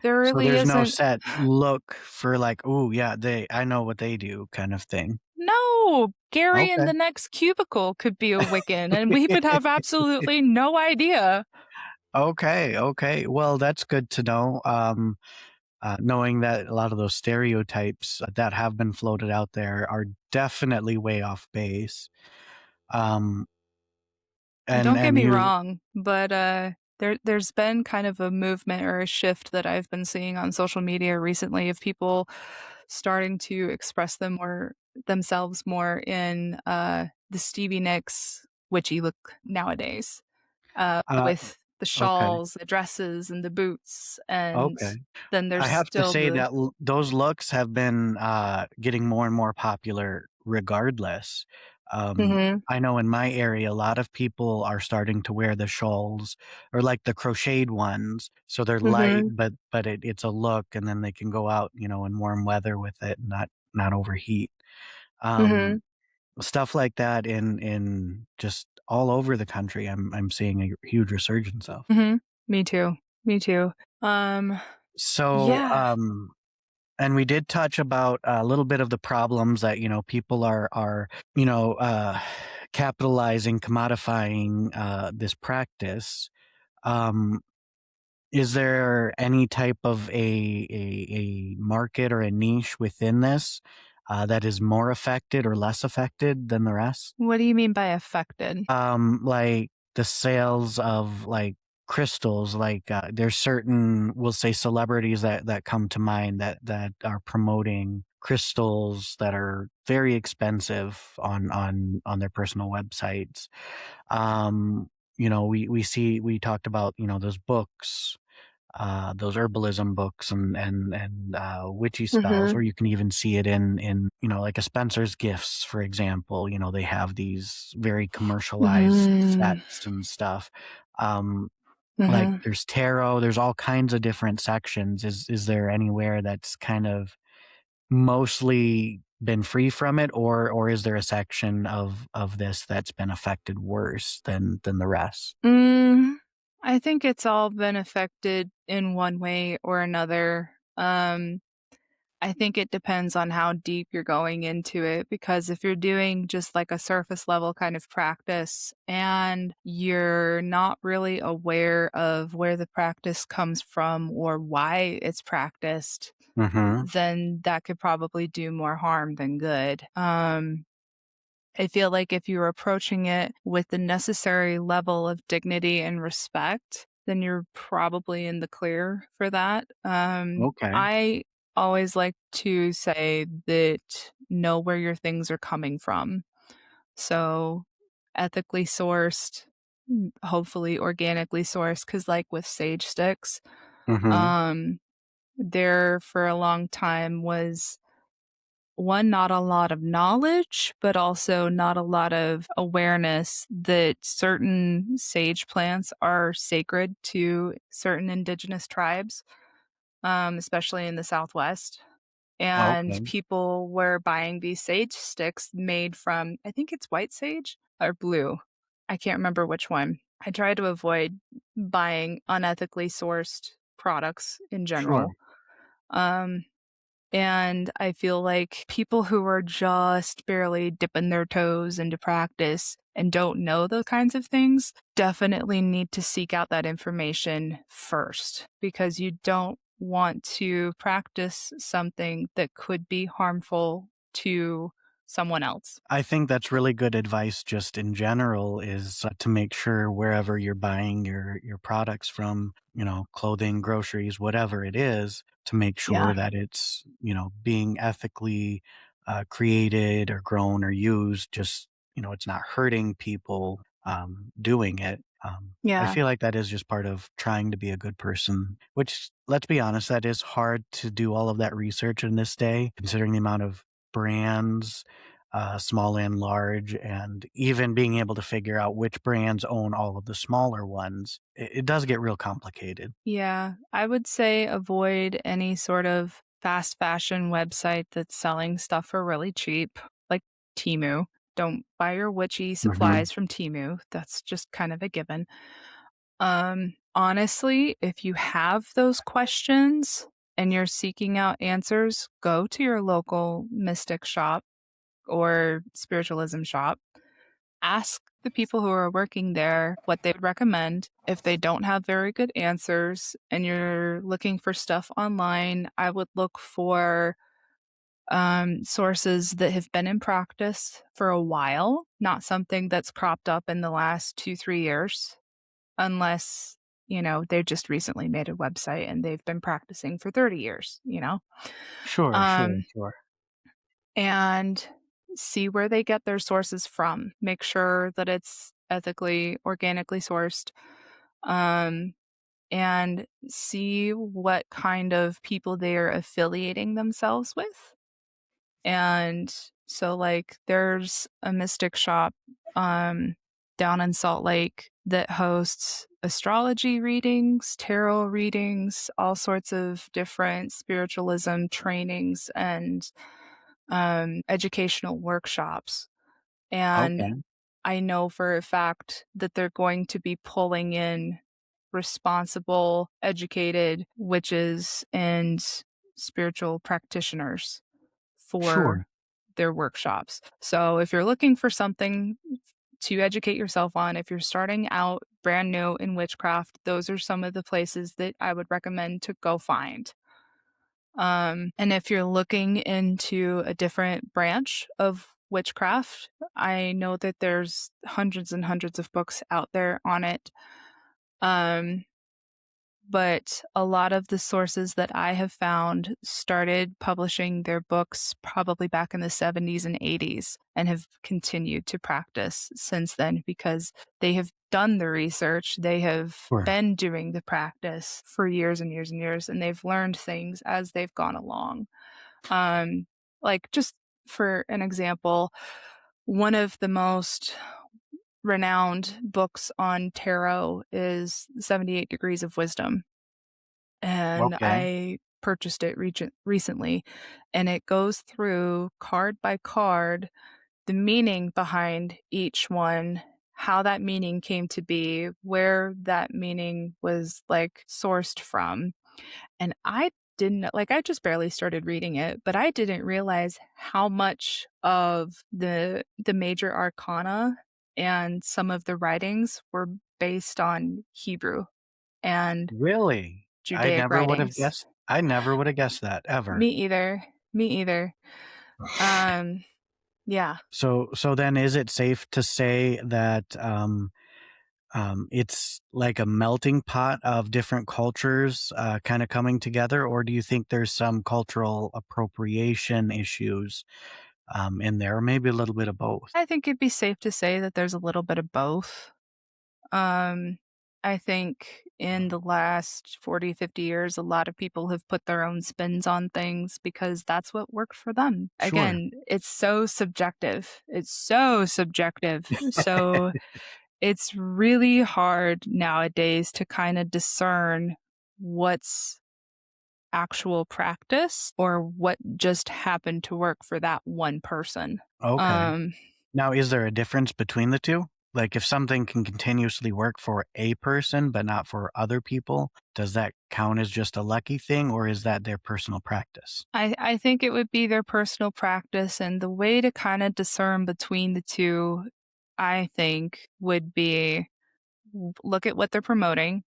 there
So
really
there's no
isn't.
set look for like, "Ooh, yeah, I know what they do," kind of thing.
No, Gary in
Okay.
the next cubicle could be a Wiccan, and we would have absolutely no idea.
Okay. Well, that's good to know. Knowing that a lot of those stereotypes that have been floated out there are definitely way off base. Um, and
Don't get
and
me
you,
wrong, but there's been kind of a movement or a shift that I've been seeing on social media recently of people starting to express themselves more in the Stevie Nicks witchy look nowadays.
uh,
With the
okay,
shawls, the dresses, and the boots, and
okay.
then there's
I have to
still
say
the
that those looks have been getting more and more popular regardless.
Mhm,
I know in my area, a lot of people are starting to wear the shawls or like the crocheted ones. So they're light,
mhm,
but it's a look, and then they can go out, in warm weather with it and not overheat. Um,
mhm,
Stuff like that in just all over the country. I'm seeing a huge resurgence of.
mhm. Me too, me too. Um,
So,
yeah.
and we did touch about a little bit of the problems that, people are, you know, uh, capitalizing, commodifying, this practice. Um, is there any type of a market or a niche within this, that is more affected or less affected than the rest?
What do you mean by affected?
Like the sales of like crystals, like there's certain, we'll say, celebrities that come to mind that are promoting crystals that are very expensive on their personal websites. Um, we talked about, those books, those herbalism books and witchy spells,
Mhm.
or you can even see it in like a Spencer's Gifts, for example. They have these very commercialized
Mhm.
sets and stuff. Um, like
Mhm.
there's tarot, there's all kinds of different sections. Is there anywhere that's kind of mostly been free from it, or is there a section of this that's been affected worse than the rest?
Mm, I think it's all been affected in one way or another. I think it depends on how deep you're going into it because if you're doing just like a surface level kind of practice and you're not really aware of where the practice comes from or why it's practiced,
Mm-hmm.
then that could probably do more harm than good. I feel like if you're approaching it with the necessary level of dignity and respect, then you're probably in the clear for that.
Okay.
I always like to say that know where your things are coming from. So, ethically sourced, hopefully organically sourced, because like with sage sticks,
Mm-hmm.
um, there for a long time was one, not a lot of knowledge, but also not a lot of awareness that certain sage plants are sacred to certain indigenous tribes, especially in the Southwest. And
Okay.
people were buying these sage sticks made from, I think it's white sage or blue. I can't remember which one. I try to avoid buying unethically sourced products in
Sure.
general. Um, and I feel like people who are just barely dipping their toes into practice and don't know those kinds of things definitely need to seek out that information first because you don't want to practice something that could be harmful to someone else.
I think that's really good advice just in general, is to make sure wherever you're buying your products from, clothing, groceries, whatever it is, to make
Yeah.
sure that it's, being ethically created or grown or used, just, it's not hurting people doing it. I
Yeah.
feel like that is just part of trying to be a good person, which, let's be honest, that is hard to do all of that research in this day, considering the amount of brands, small and large, and even being able to figure out which brands own all of the smaller ones. It does get real complicated.
Yeah, I would say avoid any sort of fast fashion website that's selling stuff for really cheap, like Temu. Don't buy your witchy
Hmm.
supplies from Temu. That's just kind of a given. Honestly, if you have those questions and you're seeking out answers, go to your local mystic shop or spiritualism shop. Ask the people who are working there what they would recommend. If they don't have very good answers and you're looking for stuff online, I would look for sources that have been in practice for a while, not something that's cropped up in the last 2-3 years, unless, they just recently made a website and they've been practicing for 30 years.
Sure, sure,
Um,
sure.
and see where they get their sources from. Make sure that it's ethically, organically sourced. Um, and see what kind of people they are affiliating themselves with. And so, like, there's a mystic shop down in Salt Lake that hosts astrology readings, tarot readings, all sorts of different spiritualism trainings and educational workshops. And
Okay,
I know for a fact that they're going to be pulling in responsible, educated witches and spiritual practitioners for
sure.
their workshops. So if you're looking for something to educate yourself on, if you're starting out brand new in witchcraft, those are some of the places that I would recommend to go find. And if you're looking into a different branch of witchcraft, I know that there's hundreds and hundreds of books out there on it. Um, but a lot of the sources that I have found started publishing their books probably back in the 70s and 80s and have continued to practice since then because they have done the research, they have
Sure.
been doing the practice for years and years and years, and they've learned things as they've gone along. Like, just for an example, one of the most renowned books on tarot is 78 Degrees of Wisdom, and
Okay.
I purchased it recently, and it goes through card by card the meaning behind each one, how that meaning came to be, where that meaning was like sourced from. And I didn't like I just barely started reading it, but I didn't realize how much of the major arcana and some of the writings were based on Hebrew and
Really?
Judaic writings.
I never would have guessed that ever.
Me either. Me either. Um, yeah.
So then is it safe to say that it's like a melting pot of different cultures kind of coming together, or do you think there's some cultural appropriation issues in there, or maybe a little bit of both?
I think it'd be safe to say that there's a little bit of both. Um, I think in the last 40, 50 years, a lot of people have put their own spins on things because that's what worked for them.
Sure.
Again, it's so subjective. It's so subjective. So it's really hard nowadays to kind of discern what's actual practice or what just happened to work for that one person.
Okay.
Um,
Now, is there a difference between the two? Like if something can continuously work for a person but not for other people, does that count as just a lucky thing, or is that their personal practice?
I think it would be their personal practice, and the way to kind of discern between the two, I think, would be look at what they're promoting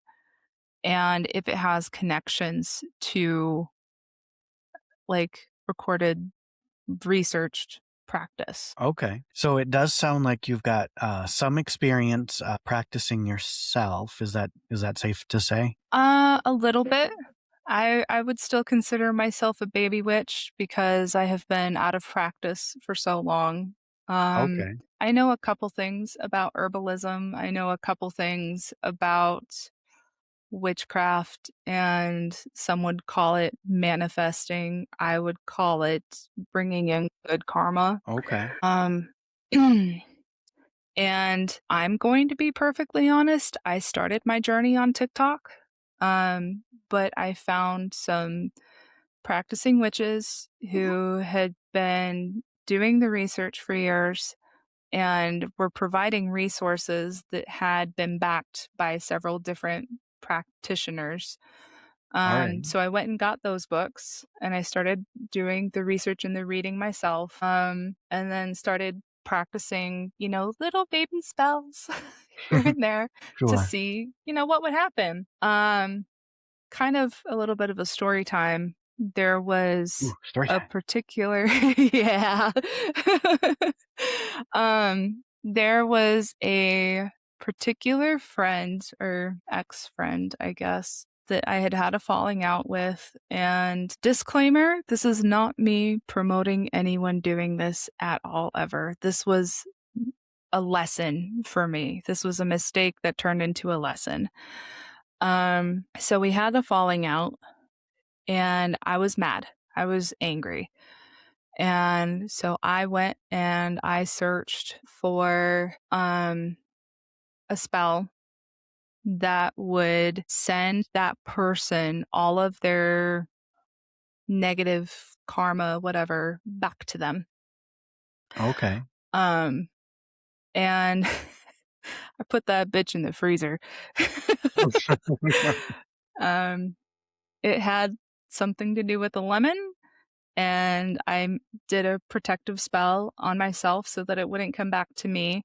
and if it has connections to like recorded, researched practice.
Okay. So it does sound like you've got some experience practicing yourself. Is that safe to say?
A little bit. I would still consider myself a baby witch because I have been out of practice for so long. Um,
Okay.
I know a couple things about herbalism. I know a couple things about witchcraft, and some would call it manifesting. I would call it bringing in good karma.
Okay.
Um, and I'm going to be perfectly honest, I started my journey on TikTok, but I found some practicing witches who had been doing the research for years and were providing resources that had been backed by several different practitioners.
All right.
So I went and got those books and I started doing the research and the reading myself, and then started practicing, little baby spells here and there to
Sure.
see, what would happen. Kind of a little bit of a story time. There
Ooh,
was
story
a
time.
particular yeah. There was a particular friend or ex-friend, I guess, that I had a falling out with. And disclaimer, this is not me promoting anyone doing this at all ever. This was a lesson for me. This was a mistake that turned into a lesson. So we had a falling out and I was mad. I was angry. And so I went and I searched for a spell that would send that person all of their negative karma, whatever, back to them.
Okay.
Um and I put that bitch in the freezer. um it had something to do with a lemon, and I did a protective spell on myself so that it wouldn't come back to me,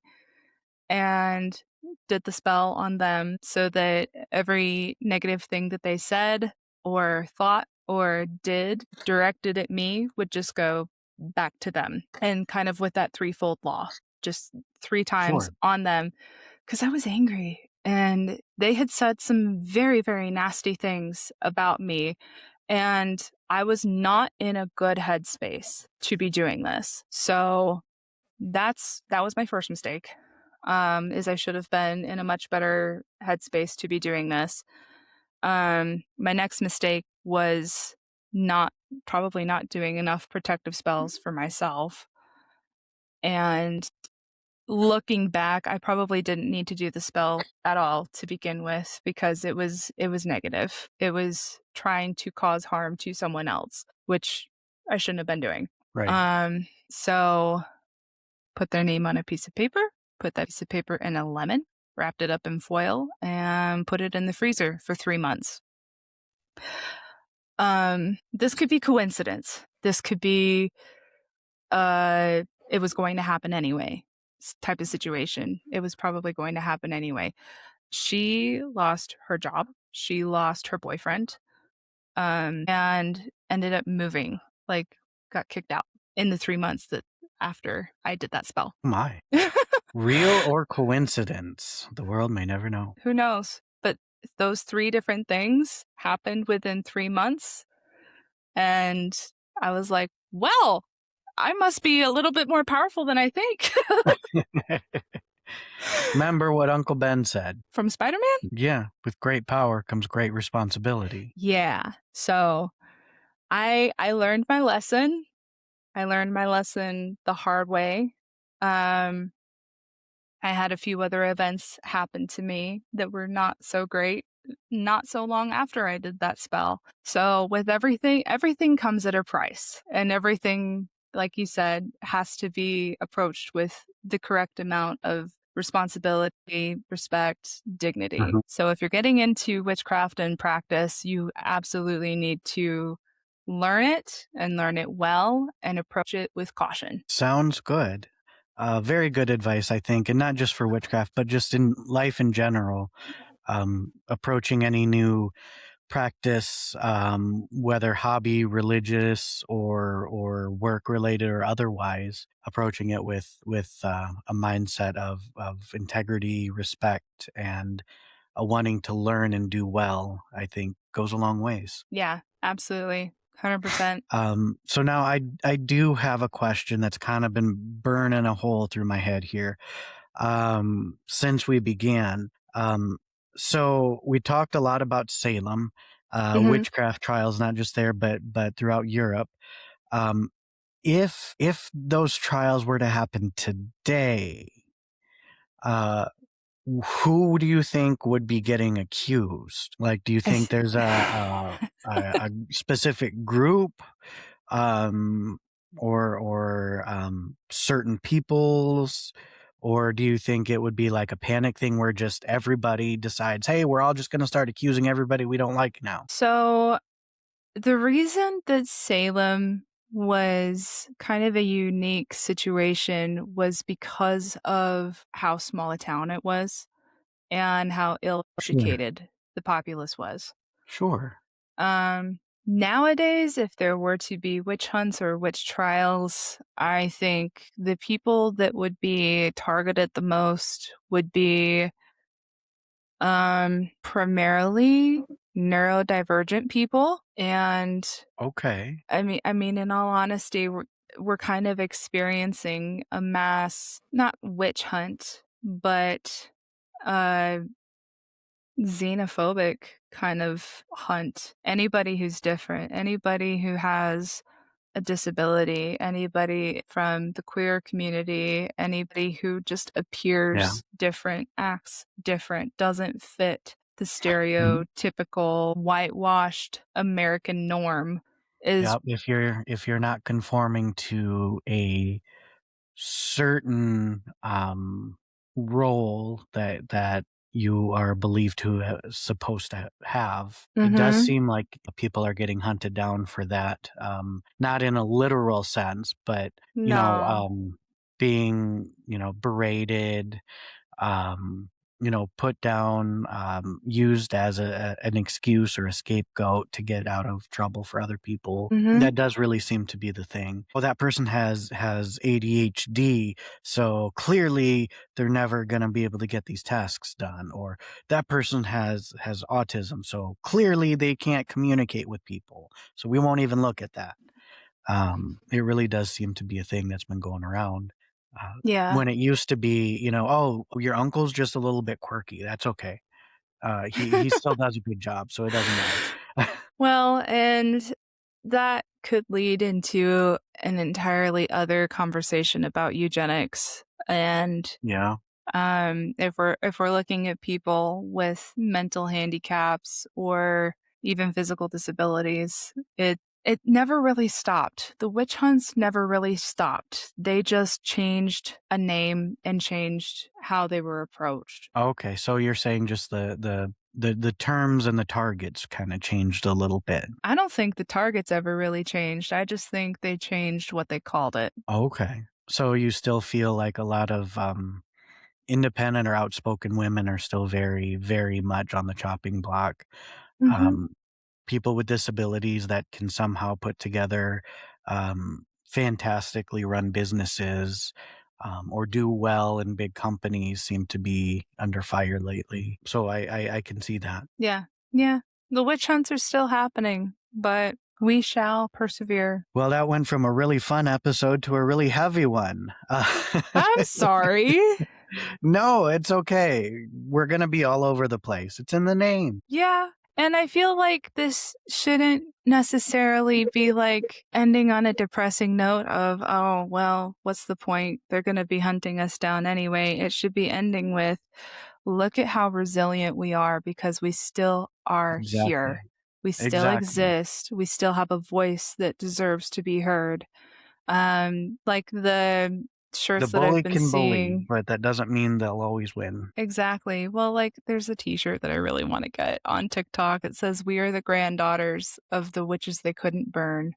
and did the spell on them so that every negative thing that they said or thought or did directed at me would just go back to them. And kind of with that threefold law, just 3 times
Sure.
on them, because I was angry and they had said some very, very nasty things about me. And I was not in a good headspace to be doing this. So that was my first mistake. Is I should have been in a much better headspace to be doing this. My next mistake was probably not doing enough protective spells for myself. And looking back, I probably didn't need to do the spell at all to begin with, because it was negative. It was trying to cause harm to someone else, which I shouldn't have been doing.
Right.
So put their name on a piece of paper, put that piece of paper in a lemon, wrapped it up in foil, and put it in the freezer for 3 months. This could be coincidence. This could be it was going to happen anyway type of situation. It was probably going to happen anyway. She lost her job. She lost her boyfriend, and ended up moving, like got kicked out in the 3 months that after I did that spell.
My. Real or coincidence? The world may never know.
Who knows? But those 3 different things happened within 3 months. And I was like, well, I must be a little bit more powerful than I think.
Remember what Uncle Ben said.
From Spider-Man?
Yeah, with great power comes great responsibility.
Yeah. So I learned my lesson. I learned my lesson the hard way. I had a few other events happen to me that were not so great, not so long after I did that spell. So with everything comes at a price, and everything, like you said, has to be approached with the correct amount of responsibility, respect, dignity.
Mhm.
So if you're getting into witchcraft and practice, you absolutely need to learn it and learn it well and approach it with caution.
Sounds good. Very good advice, I think, and not just for witchcraft, but just in life in general. Approaching any new practice, whether hobby, religious, or work related or otherwise, approaching it with a mindset of integrity, respect, and a wanting to learn and do well, I think goes a long ways.
Yeah, absolutely. 100%.
So now I do have a question that's kind of been burning a hole through my head here since we began. So we talked a lot about Salem,
Mhm.
witchcraft trials, not just there, but throughout Europe. Um, if those trials were to happen today, uh, who do you think would be getting accused? Like, do you think there's a specific group, um, or certain peoples, or do you think it would be like a panic thing where just everybody decides, hey, we're all just going to start accusing everybody we don't like now?
So the reason that Salem was kind of a unique situation was because of how small a town it was and how
Sure.
ill-educated the populace was.
Sure.
Nowadays, if there were to be witch hunts or witch trials, I think the people that would be targeted the most would be primarily neurodivergent people. And
Okay.
I mean, in all honesty, we're kind of experiencing a mass, not witch hunt, but uh xenophobic kind of hunt. Anybody who's different, anybody who has a disability, anybody from the queer community, anybody who just
Yeah.
appears different, acts different, doesn't fit the
Mhm.
stereotypical whitewashed American norm is
Yep. If you're not conforming to a certain role that you are believed to supposed to have, it does
mhm.
seem like people are getting hunted down for that. Not in a literal sense, but
No.
being berated, um, put down, used as an excuse or a scapegoat to get out of trouble for other people.
Mhm.
That does really seem to be the thing. Well, that person has ADHD, so clearly they're never going to be able to get these tasks done. Or that person has autism, so clearly they can't communicate with people. So we won't even look at that. It really does seem to be a thing that's been going around.
Yeah.
When it used to be, "Oh, your uncle's just a little bit quirky. That's okay. He still does a good job, so it doesn't matter."
Well, and that could lead into an entirely other conversation about eugenics. And
Yeah.
if we're looking at people with mental handicaps or even physical disabilities, it never really stopped. The witch hunts never really stopped. They just changed a name and changed how they were approached.
Okay, so you're saying just the terms and the targets kinda changed a little bit.
I don't think the targets ever really changed. I just think they changed what they called it.
Okay. So you still feel like a lot of, independent or outspoken women are still very, very much on the chopping block.
Mhm.
Um, People with disabilities that can somehow put together, fantastically run businesses, or do well in big companies seem to be under fire lately. So I can see that.
Yeah. Yeah. The witch hunts are still happening, but we shall persevere.
Well, that went from a really fun episode to a really heavy one.
I'm sorry.
No, it's okay. We're gonna be all over the place. It's in the name.
Yeah. And I feel like this shouldn't necessarily be like ending on a depressing note of, oh, well, what's the point? They're going to be hunting us down anyway. It should be ending with, look at how resilient we are because we still are
Exactly.
here. We still
Exactly.
exist. We still have a voice that deserves to be heard. Like the
The
shirts that I've
bully
been
can bully,
seeing.
but that doesn't mean they'll always win.
Exactly. Well, like there's a t-shirt that I really want to get on TikTok. It says, "We are the granddaughters of the witches they couldn't burn."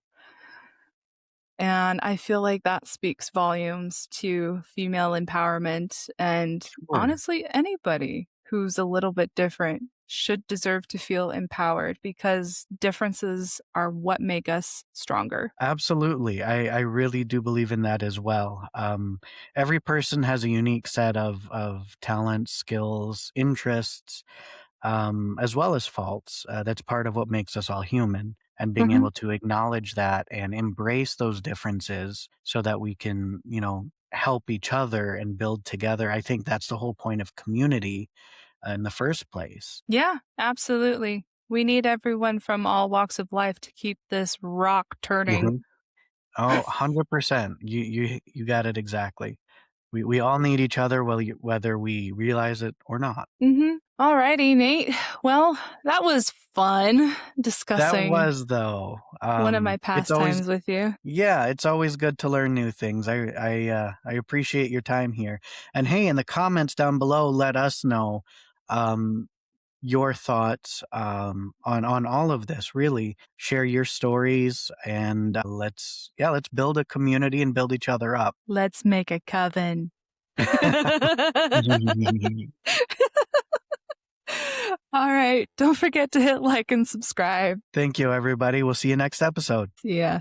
And I feel like that speaks volumes to female empowerment. And
Sure.
honestly, anybody who's a little bit different should deserve to feel empowered because differences are what make us stronger.
Absolutely. I really do believe in that as well. Every person has a unique set of talents, skills, interests, as well as faults. That's part of what makes us all human. And being
Mhm.
able to acknowledge that and embrace those differences so that we can, help each other and build together. I think that's the whole point of community in the first place.
Yeah, absolutely. We need everyone from all walks of life to keep this rock turning.
Mhm. Oh, 100%. You got it exactly. We all need each other, whether we realize it or not.
Alrighty, Nate. Well, that was fun
That
discussing
was though.
one of my
It's always
pastimes with you.
Yeah, it's always good to learn new things. I appreciate your time here. And hey, in the comments down below, let us know, um, your thoughts on all of this. Really share your stories, and let's build a community and build each other up.
Let's make a coven. All right. Don't forget to hit like and subscribe.
Thank you, everybody. We'll see you next episode.
See ya.